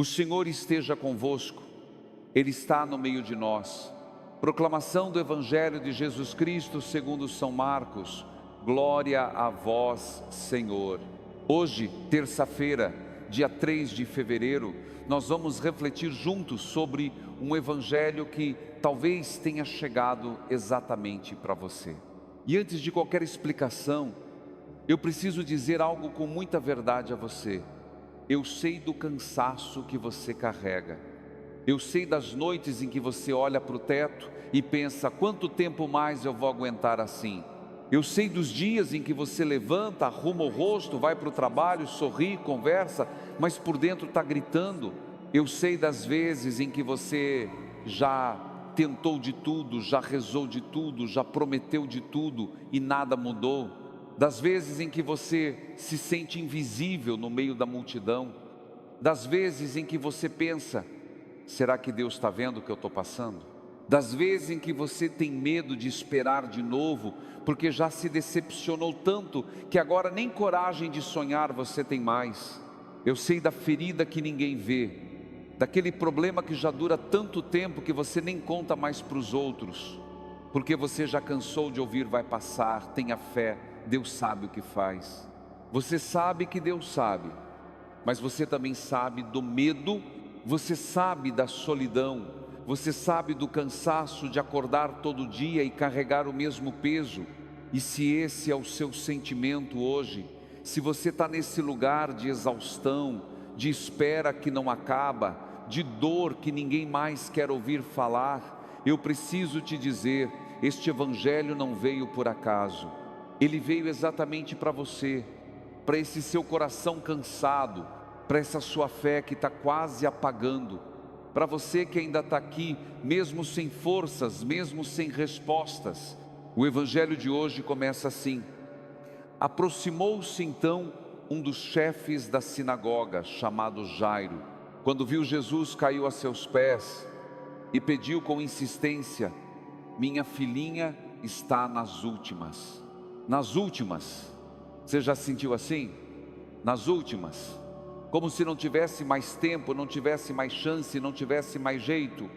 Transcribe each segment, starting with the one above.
O Senhor esteja convosco, Ele está no meio de nós. Proclamação do Evangelho de Jesus Cristo segundo São Marcos. Glória a vós, Senhor. Hoje, terça-feira, dia 3 de fevereiro, nós vamos refletir juntos sobre um Evangelho que talvez tenha chegado exatamente para você. E antes de qualquer explicação, eu preciso dizer algo com muita verdade a você. Eu sei do cansaço que você carrega. Eu sei das noites em que você olha para o teto e pensa, quanto tempo mais eu vou aguentar assim? Eu sei dos dias em que você levanta, arruma o rosto, vai para o trabalho, sorri, conversa, mas por dentro está gritando. Eu sei das vezes em que você já tentou de tudo, já rezou de tudo, já prometeu de tudo e nada mudou. Das vezes em que você se sente invisível no meio da multidão, das vezes em que você pensa, será que Deus está vendo o que eu estou passando? Das vezes em que você tem medo de esperar de novo, porque já se decepcionou tanto, que agora nem coragem de sonhar você tem mais. Eu sei da ferida que ninguém vê, daquele problema que já dura tanto tempo que você nem conta mais para os outros, porque você já cansou de ouvir vai passar, tenha fé, Deus sabe o que faz. Você sabe que Deus sabe, mas você também sabe do medo, você sabe da solidão, você sabe do cansaço de acordar todo dia e carregar o mesmo peso. E se esse é o seu sentimento hoje, se você está nesse lugar de exaustão, de espera que não acaba, de dor que ninguém mais quer ouvir falar, eu preciso te dizer, este Evangelho não veio por acaso. Ele veio exatamente para você, para esse seu coração cansado, para essa sua fé que está quase apagando, para você que ainda está aqui, mesmo sem forças, mesmo sem respostas. O Evangelho de hoje começa assim: aproximou-se então um dos chefes da sinagoga, chamado Jairo. Quando viu Jesus, caiu a seus pés e pediu com insistência: minha filhinha está nas últimas. Nas últimas, você já se sentiu assim? Nas últimas, como se não tivesse mais tempo, não tivesse mais chance, não tivesse mais jeito.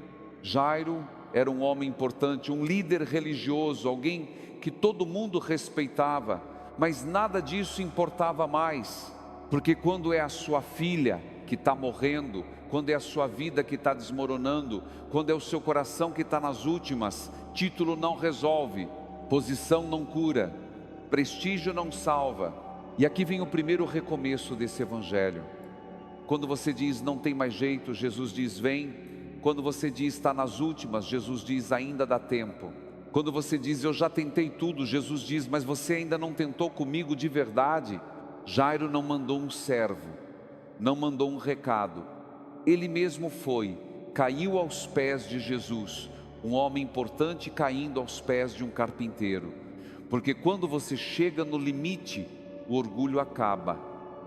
Jairo era um homem importante, um líder religioso, alguém que todo mundo respeitava, mas nada disso importava mais, porque quando é a sua filha que está morrendo, quando é a sua vida que está desmoronando, quando é o seu coração que está nas últimas, título não resolve, posição não cura, prestígio não salva. E aqui vem o primeiro recomeço desse Evangelho. Quando você diz não tem mais jeito, Jesus diz vem. Quando você diz está nas últimas, Jesus diz ainda dá tempo. Quando você diz eu já tentei tudo, Jesus diz mas você ainda não tentou comigo de verdade. Jairo não mandou um servo, não mandou um recado. Ele mesmo foi, caiu aos pés de Jesus, um homem importante caindo aos pés de um carpinteiro. Porque quando você chega no limite, o orgulho acaba,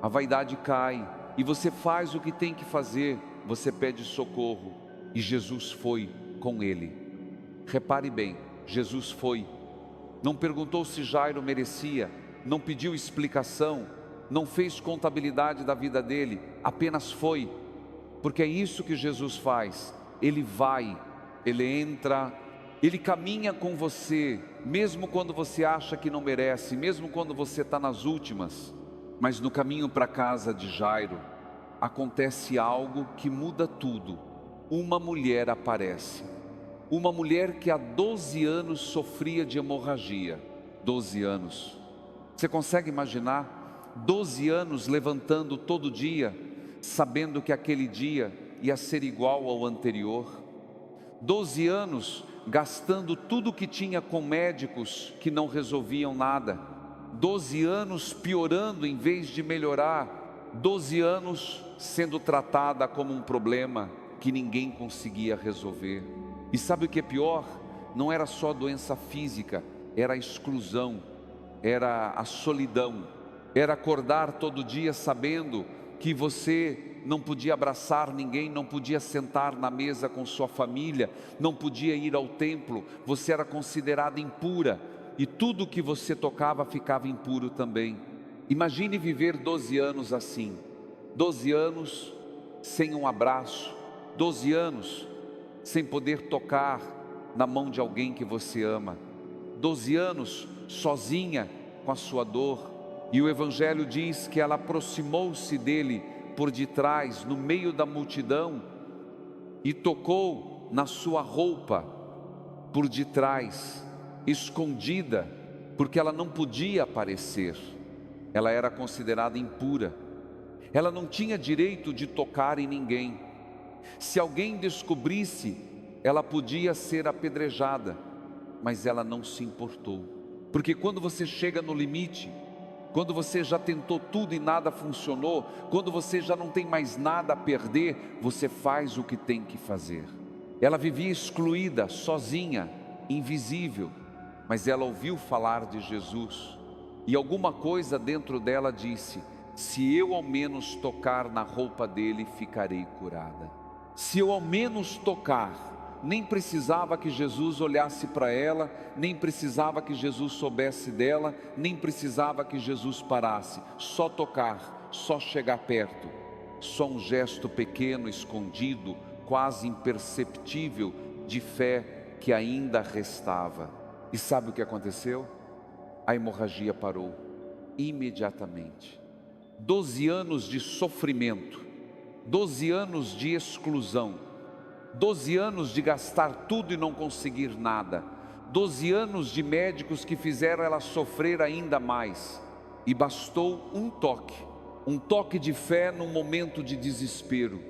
a vaidade cai, e você faz o que tem que fazer, você pede socorro, e Jesus foi com ele. Repare bem, Jesus foi, não perguntou se Jairo merecia, não pediu explicação, não fez contabilidade da vida dele, apenas foi, porque é isso que Jesus faz. Ele vai, ele entra, ele caminha com você, mesmo quando você acha que não merece, mesmo quando você está nas últimas. Mas no caminho para a casa de Jairo, acontece algo que muda tudo. Uma mulher aparece, uma mulher que há 12 anos sofria de hemorragia. 12 anos, você consegue imaginar? 12 anos levantando todo dia, sabendo que aquele dia ia ser igual ao anterior. 12 anos gastando tudo que tinha com médicos que não resolviam nada. 12 anos piorando em vez de melhorar. 12 anos sendo tratada como um problema que ninguém conseguia resolver. E sabe o que é pior? Não era só doença física, era a exclusão, era a solidão, era acordar todo dia sabendo que você não podia abraçar ninguém, não podia sentar na mesa com sua família, não podia ir ao templo, você era considerada impura, e tudo que você tocava ficava impuro também. Imagine viver 12 anos assim, 12 anos sem um abraço, 12 anos sem poder tocar na mão de alguém que você ama, 12 anos sozinha com a sua dor. E o Evangelho diz que ela aproximou-se dele por detrás, no meio da multidão, e tocou na sua roupa por detrás, escondida, porque ela não podia aparecer. Ela era considerada impura. Ela não tinha direito de tocar em ninguém. Se alguém descobrisse, ela podia ser apedrejada, mas ela não se importou. Porque quando você chega no limite, quando você já tentou tudo e nada funcionou, quando você já não tem mais nada a perder, você faz o que tem que fazer. Ela vivia excluída, sozinha, invisível, mas ela ouviu falar de Jesus, e alguma coisa dentro dela disse: se eu ao menos tocar na roupa dele, ficarei curada. Se eu ao menos tocar, nem precisava que Jesus olhasse para ela, nem precisava que Jesus soubesse dela, nem precisava que Jesus parasse. Só tocar, só chegar perto, só um gesto pequeno, escondido, quase imperceptível, de fé que ainda restava. E sabe o que aconteceu? A hemorragia parou imediatamente. 12 anos de sofrimento, 12 anos de exclusão, 12 anos de gastar tudo e não conseguir nada, 12 anos de médicos que fizeram ela sofrer ainda mais. E bastou um toque de fé num momento de desespero,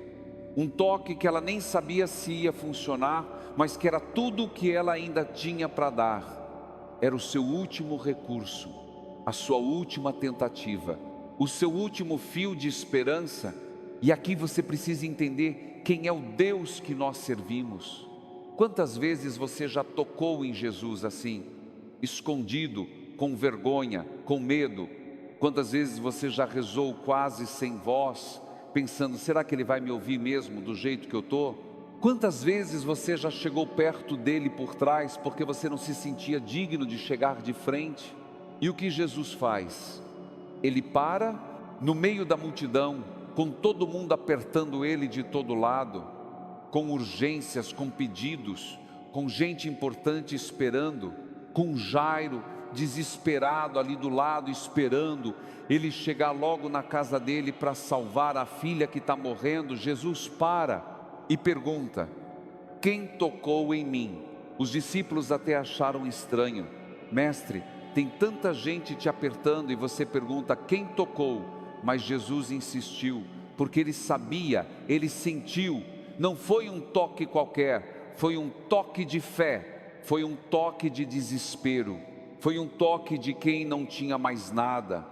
um toque que ela nem sabia se ia funcionar, mas que era tudo o que ela ainda tinha para dar. Era o seu último recurso, a sua última tentativa, o seu último fio de esperança. E aqui você precisa entender quem é o Deus que nós servimos. Quantas vezes você já tocou em Jesus assim, escondido, com vergonha, com medo? Quantas vezes você já rezou quase sem voz, pensando: será que Ele vai me ouvir mesmo do jeito que eu estou? Quantas vezes você já chegou perto dele por trás, porque você não se sentia digno de chegar de frente? E o que Jesus faz? Ele para no meio da multidão, com todo mundo apertando ele de todo lado, com urgências, com pedidos, com gente importante esperando, com Jairo desesperado ali do lado esperando ele chegar logo na casa dele para salvar a filha que está morrendo. Jesus para e pergunta: quem tocou em mim? Os discípulos até acharam estranho: mestre, tem tanta gente te apertando e você pergunta quem tocou? Mas Jesus insistiu, porque ele sabia, ele sentiu. Não foi um toque qualquer, foi um toque de fé, foi um toque de desespero, foi um toque de quem não tinha mais nada,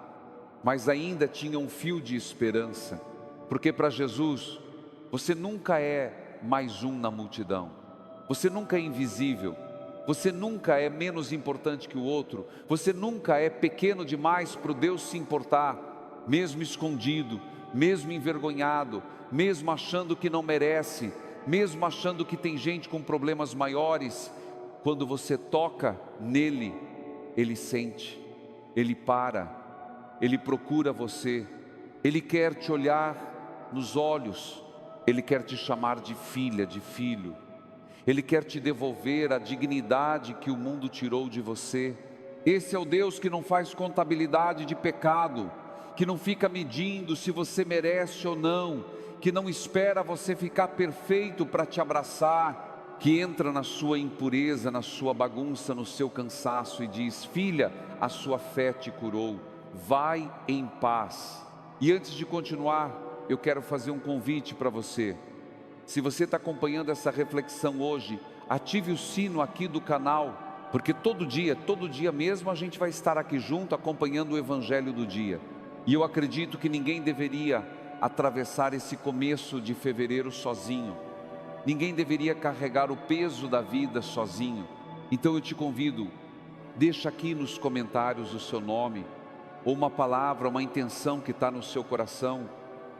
mas ainda tinha um fio de esperança. Porque para Jesus, você nunca é mais um na multidão, você nunca é invisível, você nunca é menos importante que o outro, você nunca é pequeno demais para o Deus se importar, mesmo escondido, mesmo envergonhado, mesmo achando que não merece, mesmo achando que tem gente com problemas maiores. Quando você toca nele, ele sente, ele para, ele procura você, ele quer te olhar nos olhos, ele quer te chamar de filha, de filho. Ele quer te devolver a dignidade que o mundo tirou de você. Esse é o Deus que não faz contabilidade de pecado, que não fica medindo se você merece ou não, que não espera você ficar perfeito para te abraçar, que entra na sua impureza, na sua bagunça, no seu cansaço e diz: filha, a sua fé te curou, vai em paz. E antes de continuar, eu quero fazer um convite para você. Se você está acompanhando essa reflexão hoje, ative o sino aqui do canal, porque todo dia mesmo a gente vai estar aqui junto acompanhando o Evangelho do dia. E eu acredito que ninguém deveria atravessar esse começo de fevereiro sozinho, ninguém deveria carregar o peso da vida sozinho. Então eu te convido, deixa aqui nos comentários o seu nome, ou uma palavra, uma intenção que está no seu coração.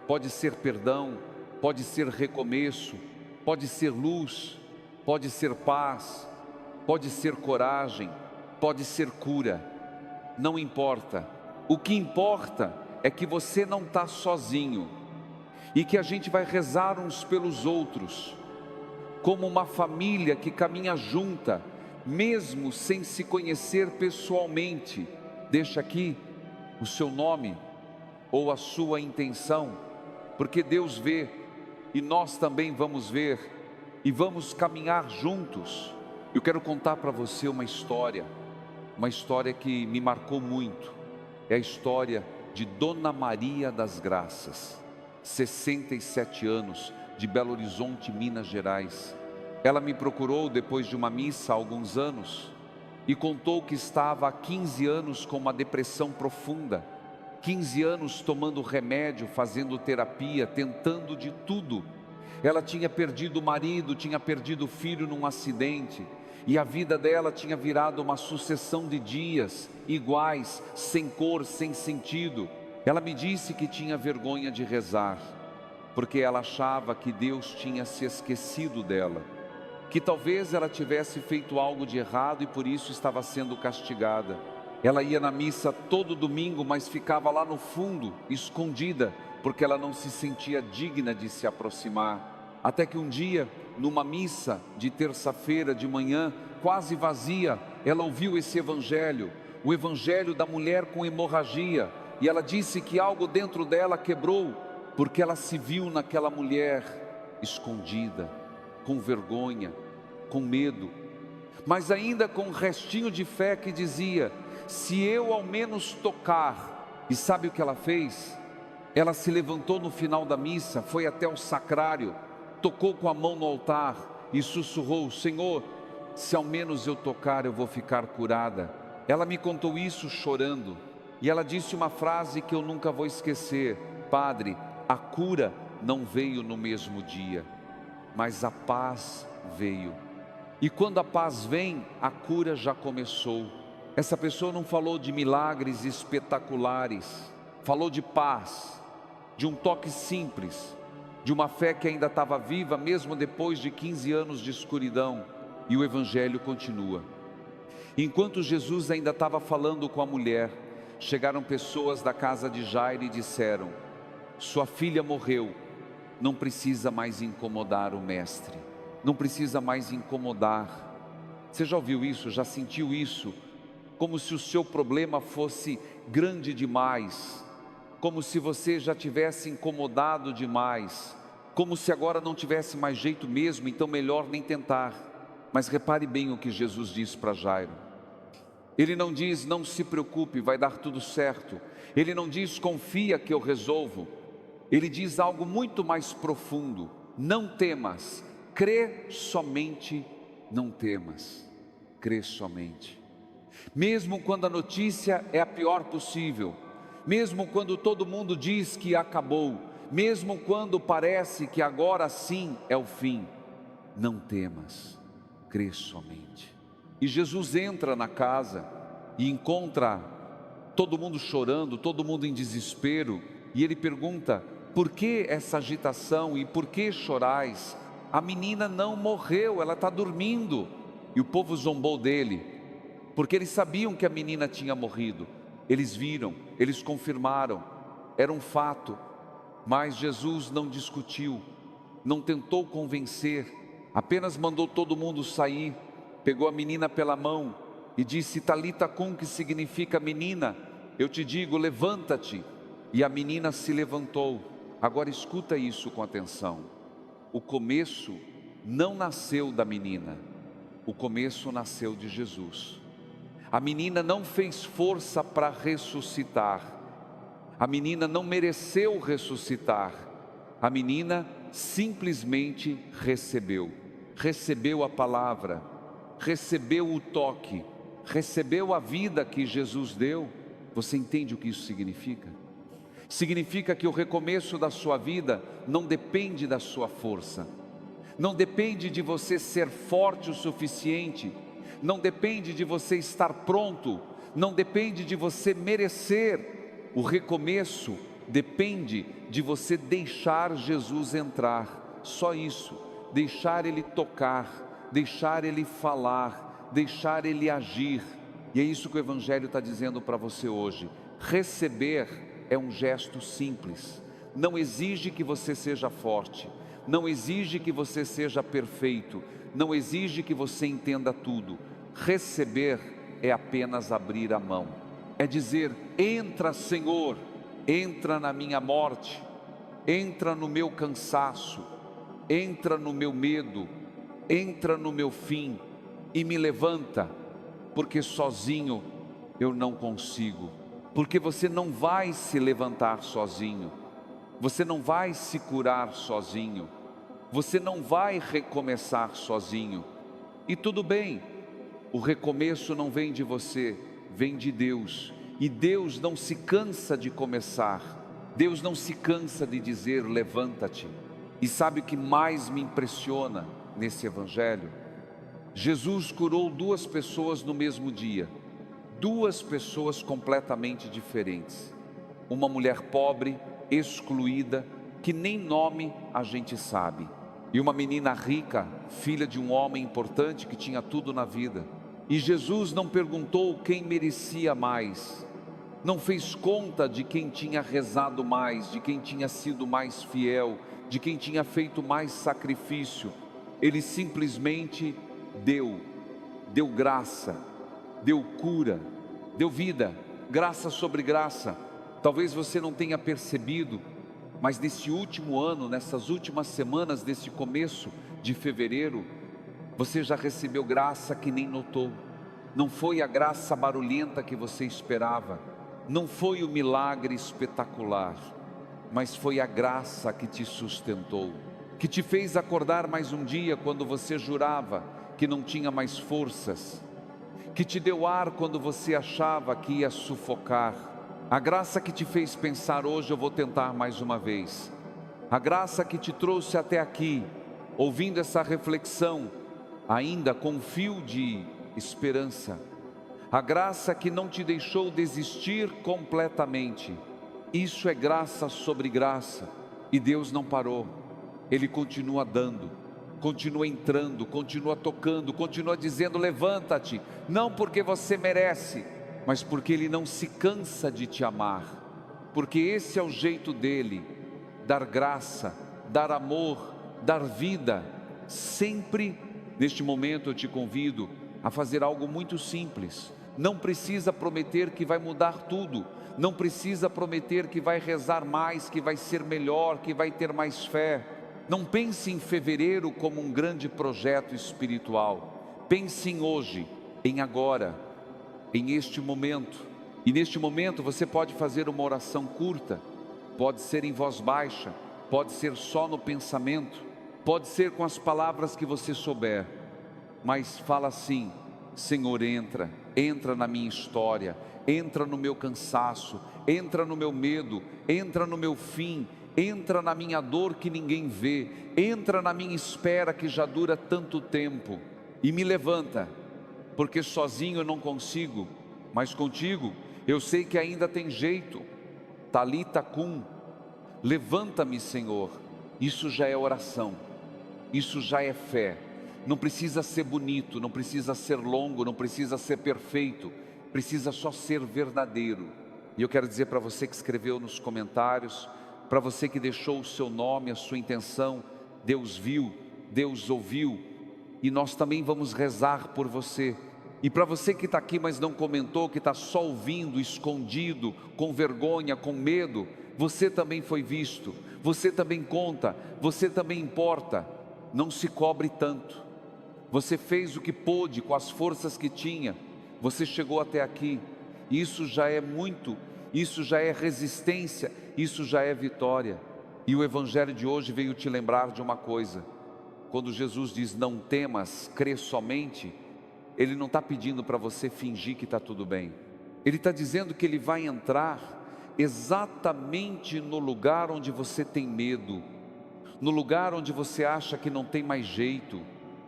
Pode ser perdão, pode ser recomeço, pode ser luz, pode ser paz, pode ser coragem, pode ser cura. Não importa, o que importa é que você não está sozinho. e que a gente vai rezar uns pelos outros, como uma família que caminha junta, mesmo sem se conhecer pessoalmente. Deixa aqui o seu nome ou a sua intenção, porque Deus vê e nós também vamos ver e vamos caminhar juntos. Eu quero contar para você uma história que me marcou muito. É a história de Dona Maria das Graças, 67 anos, de Belo Horizonte, Minas Gerais. Ela me procurou depois de uma missa há alguns anos e contou que estava há 15 anos com uma depressão profunda, 15 anos tomando remédio, fazendo terapia, tentando de tudo. Ela tinha perdido o marido, tinha perdido o filho num acidente, e a vida dela tinha virado uma sucessão de dias iguais, sem cor, sem sentido. Ela me disse que tinha vergonha de rezar, porque ela achava que Deus tinha se esquecido dela, que talvez ela tivesse feito algo de errado e por isso estava sendo castigada. Ela ia na missa todo domingo, mas ficava lá no fundo, escondida, porque ela não se sentia digna de se aproximar. Até que um dia, numa missa de terça-feira de manhã, quase vazia, ela ouviu esse evangelho, o evangelho da mulher com hemorragia, e ela disse que algo dentro dela quebrou, porque ela se viu naquela mulher escondida, com vergonha, com medo, mas ainda com um restinho de fé que dizia: se eu ao menos tocar. E sabe o que ela fez? Ela se levantou no final da missa, foi até o sacrário, tocou com a mão no altar e sussurrou: Senhor, se ao menos eu tocar, eu vou ficar curada. Ela me contou isso chorando, e ela disse uma frase que eu nunca vou esquecer: Padre, a cura não veio no mesmo dia, mas a paz veio. E quando a paz vem, a cura já começou. Essa pessoa não falou de milagres espetaculares, falou de paz, de um toque simples, de uma fé que ainda estava viva, mesmo depois de 15 anos de escuridão. E o evangelho continua. Enquanto Jesus ainda estava falando com a mulher, chegaram pessoas da casa de Jairo e disseram: sua filha morreu, não precisa mais incomodar o mestre, não precisa mais incomodar. Você já ouviu isso? Já sentiu isso? Como se o seu problema fosse grande demais, como se você já tivesse incomodado demais, como se agora não tivesse mais jeito mesmo, então melhor nem tentar. Mas repare bem o que Jesus diz para Jairo. Ele não diz: não se preocupe, vai dar tudo certo. Ele não diz: confia que eu resolvo. Ele diz algo muito mais profundo: não temas, crê somente, não temas, crê somente. Mesmo quando a notícia é a pior possível, mesmo quando todo mundo diz que acabou, mesmo quando parece que agora sim é o fim, não temas, crê somente. E Jesus entra na casa e encontra todo mundo chorando, todo mundo em desespero, e ele pergunta: por que essa agitação e por que chorais? A menina não morreu, ela está dormindo. E o povo zombou dele, porque eles sabiam que a menina tinha morrido. Eles viram, eles confirmaram, era um fato. Mas Jesus não discutiu, não tentou convencer, apenas mandou todo mundo sair, pegou a menina pela mão e disse: Talita cum, que significa menina, eu te digo, levanta-te. E a menina se levantou. Agora escuta isso com atenção. O começo não nasceu da menina, o começo nasceu de Jesus. A menina não fez força para ressuscitar, a menina não mereceu ressuscitar, a menina simplesmente recebeu a palavra, recebeu o toque, recebeu a vida que Jesus deu. Você entende o que isso significa? Significa que o recomeço da sua vida não depende da sua força, não depende de você ser forte o suficiente, não depende de você estar pronto, não depende de você merecer. O recomeço depende de você deixar Jesus entrar, só isso, deixar Ele tocar, deixar Ele falar, deixar Ele agir. E é isso que o Evangelho está dizendo para você hoje. Receber é um gesto simples, não exige que você seja forte, não exige que você seja perfeito, não exige que você entenda tudo. Receber é apenas abrir a mão, é dizer: entra, Senhor, entra na minha morte, entra no meu cansaço, entra no meu medo, entra no meu fim e me levanta, porque sozinho eu não consigo. Porque você não vai se levantar sozinho, você não vai se curar sozinho, você não vai recomeçar sozinho. E tudo bem, o recomeço não vem de você, vem de Deus. E Deus não se cansa de começar, Deus não se cansa de dizer: levanta-te. E sabe o que mais me impressiona nesse evangelho? Jesus curou 2 pessoas no mesmo dia, 2 pessoas completamente diferentes. Uma mulher pobre, excluída, que nem nome a gente sabe, e uma menina rica, filha de um homem importante que tinha tudo na vida. E Jesus não perguntou quem merecia mais, não fez conta de quem tinha rezado mais, de quem tinha sido mais fiel, de quem tinha feito mais sacrifício. Ele simplesmente deu graça, deu cura, deu vida, graça sobre graça. Talvez você não tenha percebido, mas nesse último ano, nessas últimas semanas desse começo de fevereiro, você já recebeu graça que nem notou. Não foi a graça barulhenta que você esperava, não foi o milagre espetacular, mas foi a graça que te sustentou, que te fez acordar mais um dia quando você jurava que não tinha mais forças, que te deu ar quando você achava que ia sufocar. A graça que te fez pensar: hoje eu vou tentar mais uma vez. A graça que te trouxe até aqui, ouvindo essa reflexão, ainda com um fio de esperança. A graça que não te deixou desistir completamente. Isso é graça sobre graça. E Deus não parou, Ele continua dando, continua entrando, continua tocando, continua dizendo: levanta-te. Não porque você merece, mas porque Ele não se cansa de te amar, porque esse é o jeito dEle, dar graça, dar amor, dar vida. Sempre neste momento eu te convido a fazer algo muito simples. Não precisa prometer que vai mudar tudo, não precisa prometer que vai rezar mais, que vai ser melhor, que vai ter mais fé. Não pense em fevereiro como um grande projeto espiritual. Pense em hoje, em agora, em este momento. E neste momento você pode fazer uma oração curta, pode ser em voz baixa, pode ser só no pensamento, pode ser com as palavras que você souber, mas fala assim: Senhor, entra na minha história, entra no meu cansaço, entra no meu medo, entra no meu fim, entra na minha dor que ninguém vê, entra na minha espera que já dura tanto tempo, e me levanta, porque sozinho eu não consigo, mas contigo eu sei que ainda tem jeito. Talita cum, levanta-me, Senhor. Isso já é oração, isso já é fé. Não precisa ser bonito, não precisa ser longo, não precisa ser perfeito, precisa só ser verdadeiro. E eu quero dizer para você que escreveu nos comentários, para você que deixou o seu nome, a sua intenção, Deus viu, Deus ouviu, e nós também vamos rezar por você. E para você que está aqui, mas não comentou, que está só ouvindo, escondido, com vergonha, com medo, você também foi visto, você também conta, você também importa. Não se cobre tanto. Você fez o que pôde com as forças que tinha, você chegou até aqui. Isso já é muito, isso já é resistência, isso já é vitória. E o evangelho de hoje veio te lembrar de uma coisa: quando Jesus diz não temas, crê somente, Ele não está pedindo para você fingir que está tudo bem. Ele está dizendo que Ele vai entrar exatamente no lugar onde você tem medo, no lugar onde você acha que não tem mais jeito,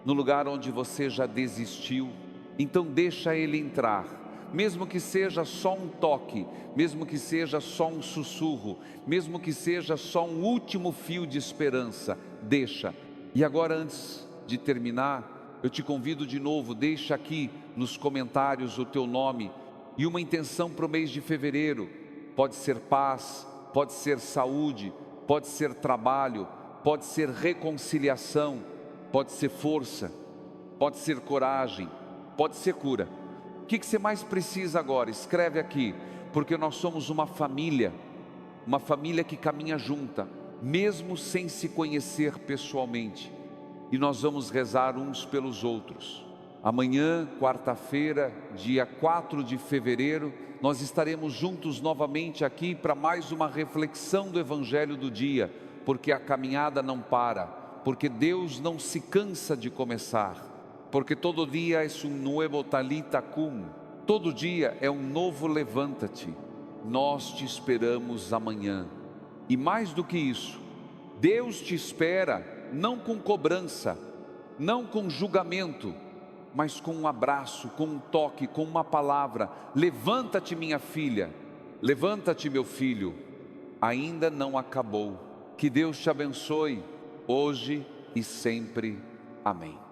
no lugar onde você já desistiu. Então deixa Ele entrar, mesmo que seja só um toque, mesmo que seja só um sussurro, mesmo que seja só um último fio de esperança, deixa. E agora, antes de terminar, eu te convido de novo, deixa aqui nos comentários o teu nome e uma intenção para o mês de fevereiro. Pode ser paz, pode ser saúde, pode ser trabalho, pode ser reconciliação, pode ser força, pode ser coragem, pode ser cura. O que você mais precisa agora? Escreve aqui, porque nós somos uma família que caminha junta, mesmo sem se conhecer pessoalmente, e nós vamos rezar uns pelos outros. Amanhã, quarta-feira, dia 4 de fevereiro, nós estaremos juntos novamente aqui para mais uma reflexão do Evangelho do dia, porque a caminhada não para, porque Deus não se cansa de começar, porque todo dia é um novo talita cum, todo dia é um novo levanta-te. Nós te esperamos amanhã. E mais do que isso, Deus te espera não com cobrança, não com julgamento, mas com um abraço, com um toque, com uma palavra. Levanta-te, minha filha, levanta-te, meu filho, ainda não acabou. Que Deus te abençoe, hoje e sempre. Amém.